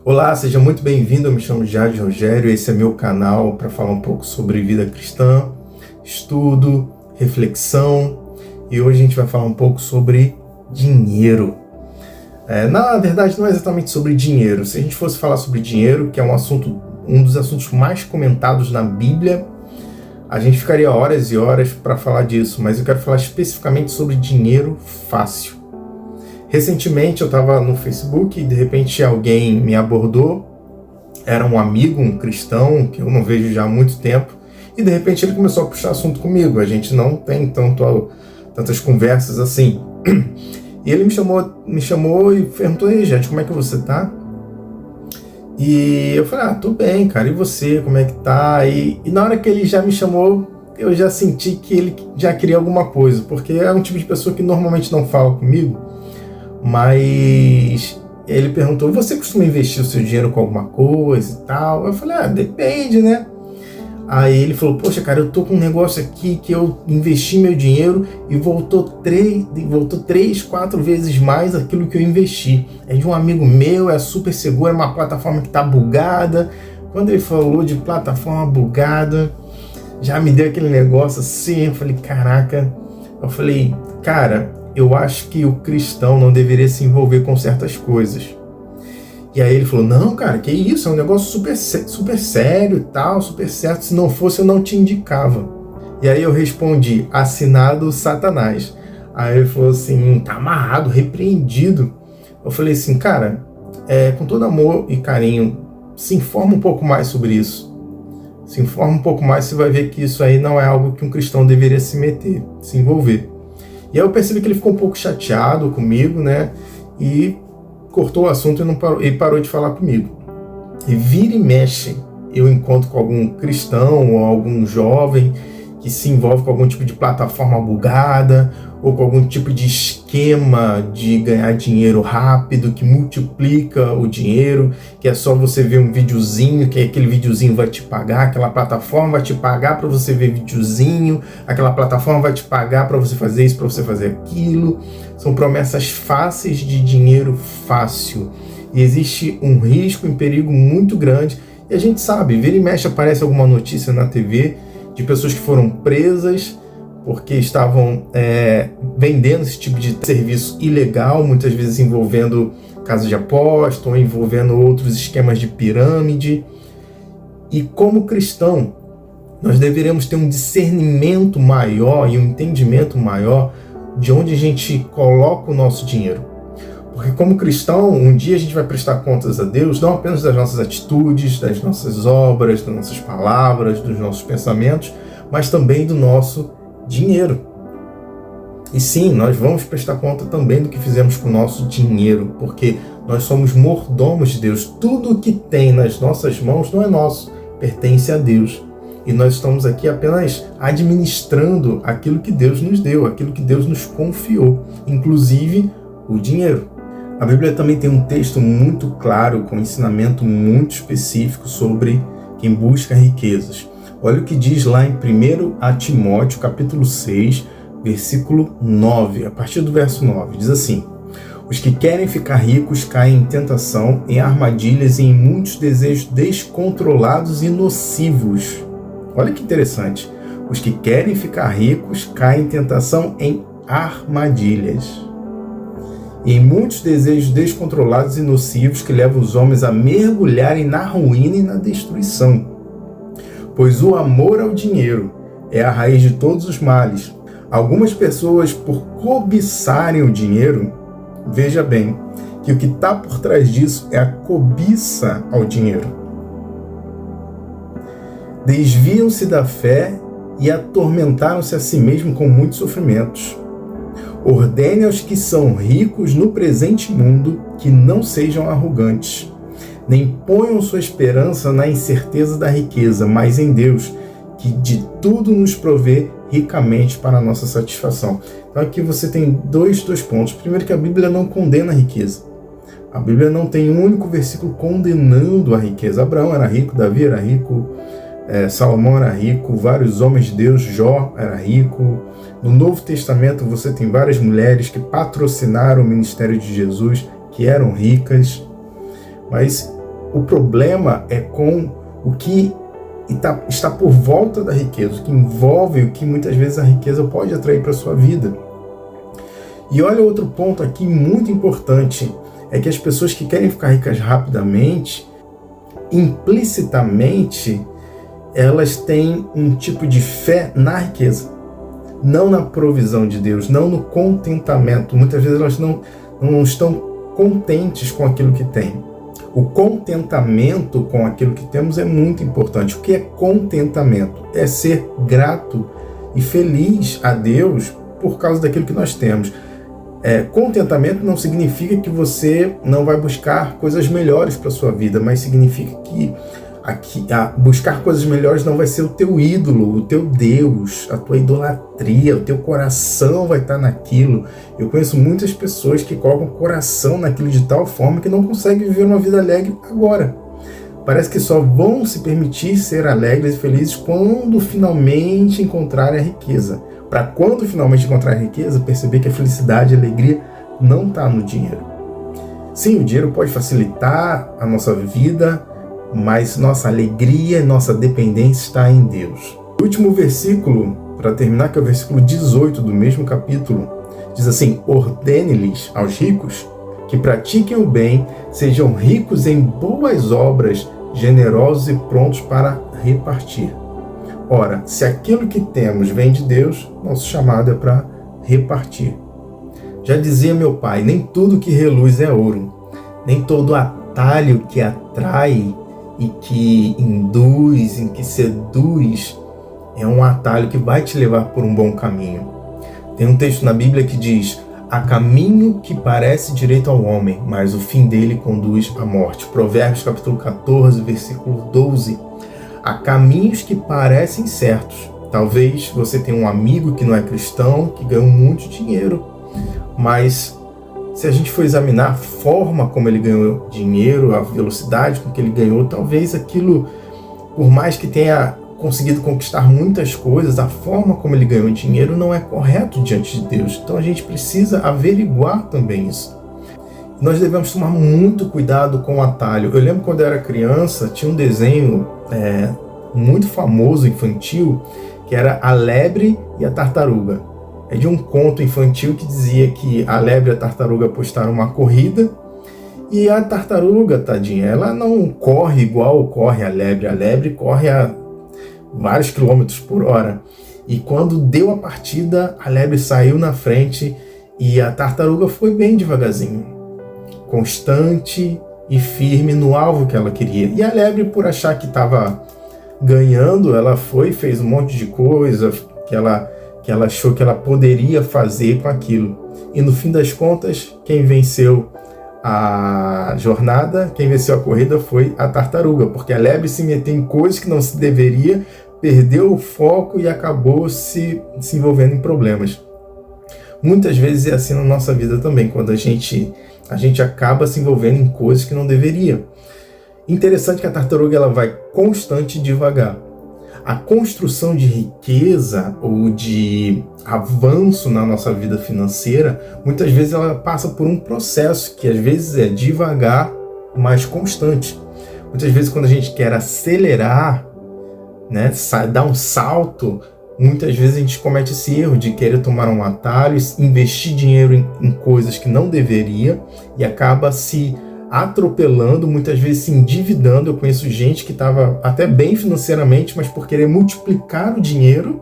Olá, seja muito bem-vindo. Eu me chamo Jade Rogério. Esse é meu canal para falar um pouco sobre vida cristã, estudo, reflexão. E hoje a gente vai falar um pouco sobre dinheiro. Na verdade, não é exatamente sobre dinheiro. Se a gente fosse falar sobre dinheiro, que é um dos assuntos mais comentados na Bíblia, a gente ficaria horas e horas para falar disso. Mas eu quero falar especificamente sobre dinheiro fácil. Recentemente eu estava no Facebook e de repente alguém me abordou, era um amigo, um cristão, que eu não vejo já há muito tempo, e de repente ele começou a puxar assunto comigo. A gente não tem tantas conversas assim. E ele me chamou e perguntou: "Ei, gente, como é que você tá?" E eu falei: "Tô bem, cara, e você, como é que tá?" E na hora que ele já me chamou, eu já senti que ele já queria alguma coisa, porque é um tipo de pessoa que normalmente não fala comigo. Mas ele perguntou: "Você costuma investir o seu dinheiro com alguma coisa e tal?" Eu falei: "Depende, né?" Aí ele falou: "Poxa, cara, eu tô com um negócio aqui que eu investi meu dinheiro e voltou 3, 4 vezes mais aquilo que eu investi. É de um amigo meu, é super seguro, é uma plataforma que tá bugada." Quando ele falou de plataforma bugada, já me deu aquele negócio assim. Eu falei: "Caraca." Eu falei: "Cara, eu acho que o cristão não deveria se envolver com certas coisas." E aí ele falou: "Não, cara, que isso, é um negócio super sério e tal, super certo. Se não fosse, eu não te indicava." E aí eu respondi: "Assinado Satanás." Aí ele falou assim: "Tá amarrado, repreendido." Eu falei assim: "Cara, com todo amor e carinho, se informa um pouco mais sobre isso. Se informa um pouco mais, você vai ver que isso aí não é algo que um cristão deveria se meter, se envolver." E aí eu percebi que ele ficou um pouco chateado comigo, né? E cortou o assunto e parou de falar comigo. E vira e mexe, eu encontro com algum cristão ou algum jovem que se envolve com algum tipo de plataforma bugada ou com algum tipo de esquema de ganhar dinheiro rápido, que multiplica o dinheiro, que é só você ver um videozinho, que aquele videozinho vai te pagar, aquela plataforma vai te pagar para você ver videozinho, aquela plataforma vai te pagar para você fazer isso, para você fazer aquilo. São promessas fáceis de dinheiro fácil. E existe um risco, um perigo muito grande. E a gente sabe, vira e mexe aparece alguma notícia na TV de pessoas que foram presas porque estavam vendendo esse tipo de serviço ilegal, muitas vezes envolvendo casas de aposta ou envolvendo outros esquemas de pirâmide. E como cristão, nós deveríamos ter um discernimento maior e um entendimento maior de onde a gente coloca o nosso dinheiro. Porque como cristão, um dia a gente vai prestar contas a Deus, não apenas das nossas atitudes, das nossas obras, das nossas palavras, dos nossos pensamentos, mas também do nosso dinheiro. E sim, nós vamos prestar conta também do que fizemos com o nosso dinheiro, porque nós somos mordomos de Deus. Tudo o que tem nas nossas mãos não é nosso, pertence a Deus. E nós estamos aqui apenas administrando aquilo que Deus nos deu, aquilo que Deus nos confiou, inclusive o dinheiro. A Bíblia também tem um texto muito claro, com um ensinamento muito específico sobre quem busca riquezas. Olha o que diz lá em 1 Timóteo, capítulo 6, versículo 9, a partir do verso 9. Diz assim: "Os que querem ficar ricos caem em tentação, em armadilhas e em muitos desejos descontrolados e nocivos." Olha que interessante. Os que querem ficar ricos caem em tentação, em armadilhas e em muitos desejos descontrolados e nocivos que levam os homens a mergulharem na ruína e na destruição. Pois o amor ao dinheiro é a raiz de todos os males. Algumas pessoas, por cobiçarem o dinheiro, veja bem, que o que está por trás disso é a cobiça ao dinheiro, desviam-se da fé e atormentaram-se a si mesmos com muitos sofrimentos. Ordene aos que são ricos no presente mundo que não sejam arrogantes, nem ponham sua esperança na incerteza da riqueza, mas em Deus, que de tudo nos provê ricamente para a nossa satisfação. Então aqui você tem dois pontos. Primeiro, que a Bíblia não condena a riqueza. A Bíblia não tem um único versículo condenando a riqueza. Abraão era rico, Davi era rico, Salomão era rico, vários homens de Deus, Jó era rico. No Novo Testamento você tem várias mulheres que patrocinaram o ministério de Jesus, que eram ricas. Mas O problema é com o que está por volta da riqueza, o que envolve, o que muitas vezes a riqueza pode atrair para a sua vida. E olha outro ponto aqui muito importante, é que as pessoas que querem ficar ricas rapidamente, implicitamente, elas têm um tipo de fé na riqueza, não na provisão de Deus, não no contentamento. Muitas vezes elas não estão contentes com aquilo que têm. O contentamento com aquilo que temos é muito importante. O que é contentamento? É ser grato e feliz a Deus por causa daquilo que nós temos. Contentamento não significa que você não vai buscar coisas melhores para a sua vida, mas significa que buscar coisas melhores não vai ser o teu ídolo, o teu Deus, a tua idolatria, o teu coração vai estar naquilo. Eu conheço muitas pessoas que colocam o coração naquilo de tal forma que não conseguem viver uma vida alegre agora. Parece que só vão se permitir ser alegres e felizes quando finalmente encontrarem a riqueza. Para quando finalmente encontrar a riqueza, perceber que a felicidade e a alegria não está no dinheiro. Sim, o dinheiro pode facilitar a nossa vida, mas nossa alegria e nossa dependência está em Deus. O último versículo, para terminar, que é o versículo 18 do mesmo capítulo, diz assim: ordene-lhes aos ricos que pratiquem o bem, sejam ricos em boas obras, generosos e prontos para repartir. Ora, se aquilo que temos vem de Deus, nosso chamado é para repartir. Já dizia meu pai, nem tudo que reluz é ouro, nem todo atalho que atrai e que induz, em que seduz, é um atalho que vai te levar por um bom caminho. Tem um texto na Bíblia que diz: há caminho que parece direito ao homem, mas o fim dele conduz à morte. Provérbios capítulo 14, versículo 12. Há caminhos que parecem certos. Talvez você tenha um amigo que não é cristão, que ganha muito dinheiro, mas se a gente for examinar a forma como ele ganhou dinheiro, a velocidade com que ele ganhou, talvez aquilo, por mais que tenha conseguido conquistar muitas coisas, a forma como ele ganhou dinheiro não é correto diante de Deus. Então a gente precisa averiguar também isso. Nós devemos tomar muito cuidado com o atalho. Eu lembro quando eu era criança, tinha um desenho muito famoso, infantil, que era A Lebre e a Tartaruga. É de um conto infantil que dizia que a lebre e a tartaruga apostaram uma corrida e a tartaruga, tadinha, ela não corre igual corre a lebre corre a vários quilômetros por hora. E quando deu a partida, a lebre saiu na frente e a tartaruga foi bem devagarzinho, constante e firme no alvo que ela queria. E a lebre, por achar que estava ganhando, ela fez um monte de coisa que ela achou que ela poderia fazer com aquilo. E no fim das contas, quem venceu a jornada, quem venceu a corrida foi a tartaruga, porque a lebre se meteu em coisas que não se deveria, perdeu o foco e acabou se envolvendo em problemas. Muitas vezes é assim na nossa vida também, quando a gente acaba se envolvendo em coisas que não deveria. Interessante que a tartaruga ela vai constante e devagar. A construção de riqueza ou de avanço na nossa vida financeira, muitas vezes ela passa por um processo que às vezes é devagar, mas constante. Muitas vezes quando a gente quer acelerar, né, dar um salto, muitas vezes a gente comete esse erro de querer tomar um atalho, investir dinheiro em coisas que não deveria e acaba se atropelando, muitas vezes se endividando. Eu conheço gente que estava até bem financeiramente, mas por querer multiplicar o dinheiro,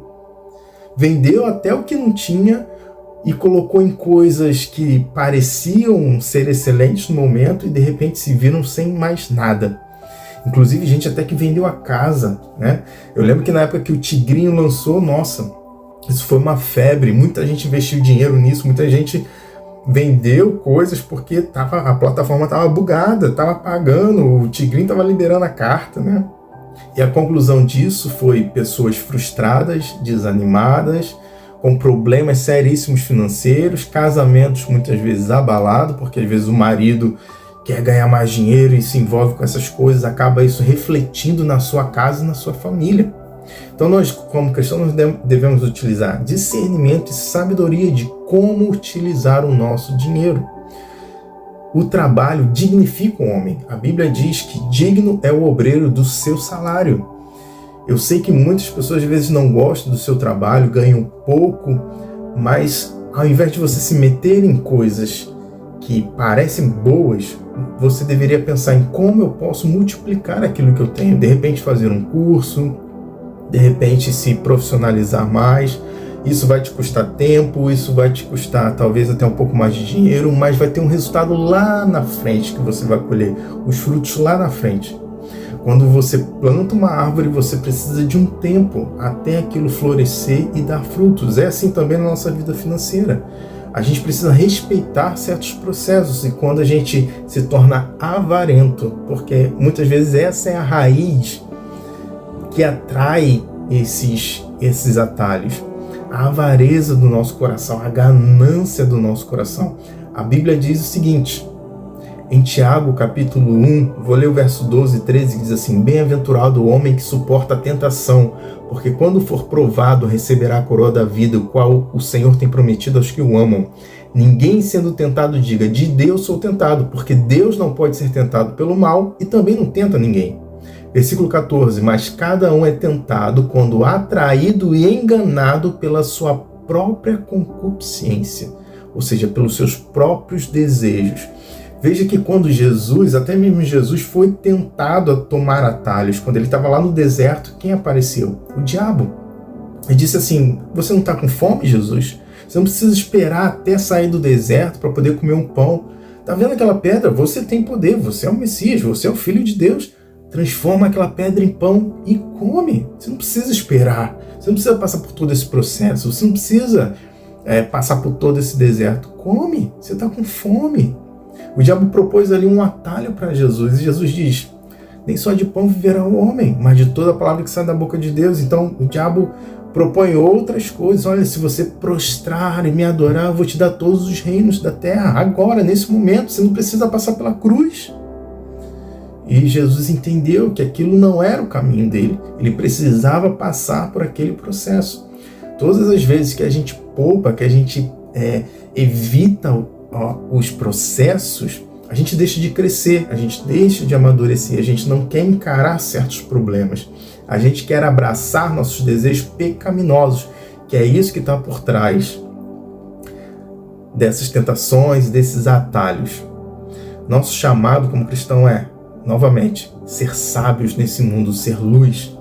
vendeu até o que não tinha e colocou em coisas que pareciam ser excelentes no momento e de repente se viram sem mais nada. Inclusive gente até que vendeu a casa, né? Eu lembro que na época que o Tigrinho lançou, nossa, isso foi uma febre, muita gente investiu dinheiro nisso, muita gente vendeu coisas porque a plataforma estava bugada, estava pagando, o Tigrinho estava liberando a carta, né? E a conclusão disso foi pessoas frustradas, desanimadas, com problemas seríssimos financeiros, casamentos muitas vezes abalados, porque às vezes o marido quer ganhar mais dinheiro e se envolve com essas coisas, acaba isso refletindo na sua casa e na sua família. Então nós, como cristãos, devemos utilizar discernimento e sabedoria de como utilizar o nosso dinheiro. O trabalho dignifica o homem. A Bíblia diz que digno é o obreiro do seu salário. Eu sei que muitas pessoas às vezes não gostam do seu trabalho, ganham pouco, mas ao invés de você se meter em coisas que parecem boas, você deveria pensar em como eu posso multiplicar aquilo que eu tenho. De repente fazer um curso, de repente se profissionalizar mais. Isso vai te custar tempo, isso vai te custar talvez até um pouco mais de dinheiro, mas vai ter um resultado lá na frente que você vai colher, os frutos lá na frente. Quando você planta uma árvore, você precisa de um tempo até aquilo florescer e dar frutos. É assim também na nossa vida financeira. A gente precisa respeitar certos processos e quando a gente se torna avarento, porque muitas vezes essa é a raiz que atrai esses atalhos. A avareza do nosso coração, a ganância do nosso coração. A Bíblia diz o seguinte, em Tiago, capítulo 1, vou ler o verso 12 e 13, que diz assim, bem-aventurado o homem que suporta a tentação, porque quando for provado receberá a coroa da vida, o qual o Senhor tem prometido aos que o amam. Ninguém sendo tentado diga, de Deus sou tentado, porque Deus não pode ser tentado pelo mal e também não tenta ninguém. Versículo 14, mas cada um é tentado quando atraído e enganado pela sua própria concupiscência, ou seja, pelos seus próprios desejos. Veja que quando Jesus, até mesmo Jesus, foi tentado a tomar atalhos, quando ele estava lá no deserto, quem apareceu? O diabo. Ele disse assim, você não está com fome, Jesus? Você não precisa esperar até sair do deserto para poder comer um pão. Está vendo aquela pedra? Você tem poder, você é o Messias, você é o Filho de Deus. Transforma aquela pedra em pão e come. Você não precisa esperar. Você não precisa passar por todo esse processo. Você não precisa passar por todo esse deserto. Come. Você está com fome. O diabo propôs ali um atalho para Jesus. E Jesus diz, nem só de pão viverá o homem, mas de toda a palavra que sai da boca de Deus. Então o diabo propõe outras coisas. Olha, se você prostrar e me adorar, eu vou te dar todos os reinos da terra. Agora, nesse momento, você não precisa passar pela cruz. E Jesus entendeu que aquilo não era o caminho dele. Ele precisava passar por aquele processo. Todas as vezes que a gente poupa, que a gente evita os processos, a gente deixa de crescer, a gente deixa de amadurecer, a gente não quer encarar certos problemas. A gente quer abraçar nossos desejos pecaminosos, que é isso que está por trás dessas tentações, desses atalhos. Nosso chamado como cristão novamente, ser sábios nesse mundo, ser luz.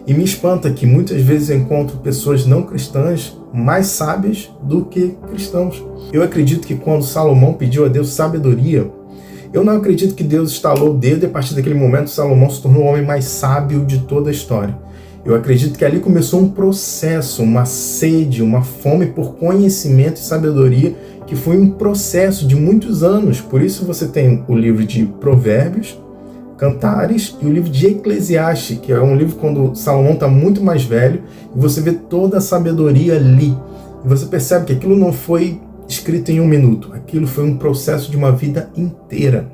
E me espanta que muitas vezes eu encontro pessoas não cristãs mais sábias do que cristãos. Eu acredito que quando Salomão pediu a Deus sabedoria, eu não acredito que Deus estalou o dedo e a partir daquele momento Salomão se tornou o homem mais sábio de toda a história. Eu acredito que ali começou um processo, uma sede, uma fome por conhecimento e sabedoria, que foi um processo de muitos anos. Por isso você tem o livro de Provérbios, Cantares e o livro de Eclesiastes, que é um livro quando Salomão está muito mais velho, e você vê toda a sabedoria ali. E você percebe que aquilo não foi escrito em um minuto, aquilo foi um processo de uma vida inteira.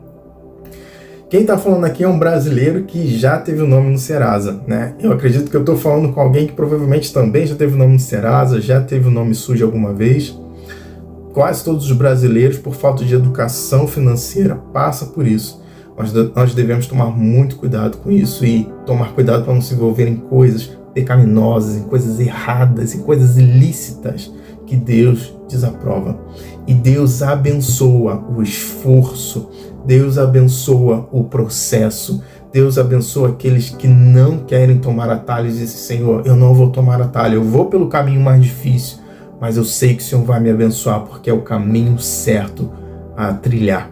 Quem está falando aqui é um brasileiro que já teve o nome no Serasa, né? Eu acredito que eu estou falando com alguém que provavelmente também já teve o nome no Serasa, já teve o nome sujo alguma vez. Quase todos os brasileiros, por falta de educação financeira, passam por isso. Nós devemos tomar muito cuidado com isso e tomar cuidado para não se envolver em coisas pecaminosas, em coisas erradas, em coisas ilícitas que Deus desaprova. E Deus abençoa o esforço, Deus abençoa o processo, Deus abençoa aqueles que não querem tomar atalhos e dizem, Senhor, eu não vou tomar atalho, eu vou pelo caminho mais difícil, mas eu sei que o Senhor vai me abençoar porque é o caminho certo a trilhar.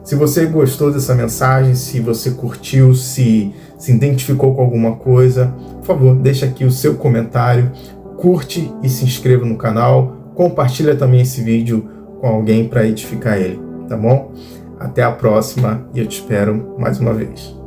Se você gostou dessa mensagem, se você curtiu, se identificou com alguma coisa, por favor, deixa aqui o seu comentário, curte e se inscreva no canal, compartilha também esse vídeo com alguém para edificar ele, tá bom? Até a próxima e eu te espero mais uma vez.